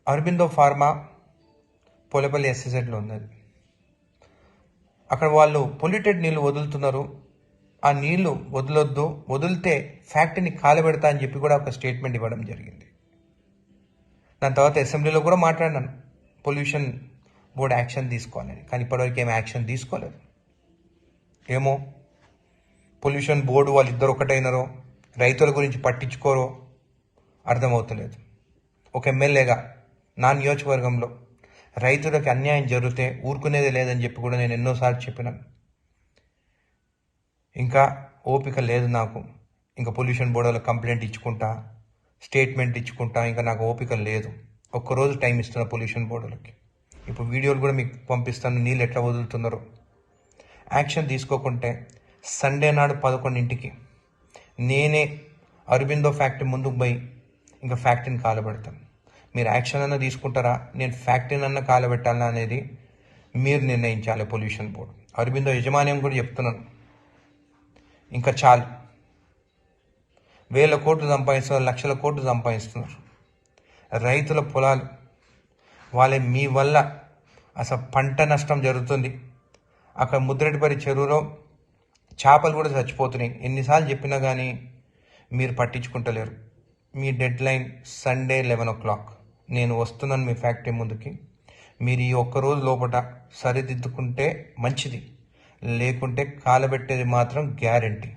Aurobindo pharma Polepally ఎస్ఎస్ఎడ్లో ఉన్నది. అక్కడ వాళ్ళు పొల్యూటెడ్ నీళ్ళు వదులుతున్నారు. ఆ నీళ్లు వదలొద్దు, వదిలితే ఫ్యాక్టరీని కాలబెడతా అని చెప్పి కూడా ఒక స్టేట్మెంట్ ఇవ్వడం జరిగింది. దాని తర్వాత అసెంబ్లీలో కూడా మాట్లాడినాను, పొల్యూషన్ బోర్డు యాక్షన్ తీసుకోవాలని. కానీ ఇప్పటివరకు ఏం యాక్షన్ తీసుకోలేదు. ఏమో పొల్యూషన్ బోర్డు వాళ్ళిద్దరు ఒకటైనారో, రైతుల గురించి పట్టించుకోరో అర్థమవుతలేదు. ఒక ఎమ్మెల్యేగా నా నియోజకవర్గంలో రైతులకి అన్యాయం జరిగితే ఊరుకునేది లేదని చెప్పి కూడా నేను ఎన్నోసార్లు చెప్పినాను. ఇంకా ఓపిక లేదు నాకు. ఇంకా పొల్యూషన్ బోర్డులో కంప్లైంట్ ఇచ్చుకుంటా, స్టేట్మెంట్ ఇచ్చుకుంటా, ఇంకా నాకు ఓపిక లేదు. ఒక్కరోజు టైం ఇస్తున్నా పొల్యూషన్ బోర్డులకి. ఇప్పుడు వీడియోలు కూడా మీకు పంపిస్తాను, నీళ్ళు ఎట్లా వదులుతున్నారో. యాక్షన్ తీసుకోకుంటే సండే నాడు 11ంటికి నేనే అరబిందో ఫ్యాక్టరీ ముందుకు పోయి ఇంకా ఫ్యాక్టరీని కాలబెడతాను. మీరు యాక్షన్ అన్నా తీసుకుంటారా, నేను ఫ్యాక్టరీని అన్నా కాలబెట్టాలా అనేది మీరు నిర్ణయించాలి. పొల్యూషన్ బోర్డు అరబిందో యజమాన్యం కూడా చెప్తున్నాను, ఇంకా చాలు. 1000 కోట్లు సంపాదిస్తున్నారు, లక్షల కోట్లు సంపాదిస్తున్నారు. రైతుల పొలాలు వాళ్ళే, మీ వల్ల అసలు పంట నష్టం జరుగుతుంది. అక్కడ ముద్రెడ్డిపల్లి చెరువులో చేపలు కూడా చచ్చిపోతున్నాయి. ఎన్నిసార్లు చెప్పినా కానీ మీరు పట్టించుకుంటలేరు. మీ డెడ్ లైన్ సండే 11 o'clock. నేను వస్తున్నాను మీ ఫ్యాక్టరీ ముందుకి. మీరు ఈ ఒక్కరోజు లోపల సరిదిద్దుకుంటే మంచిది, లేకుంటే కాలబెట్టేది మాత్రం గ్యారంటీ.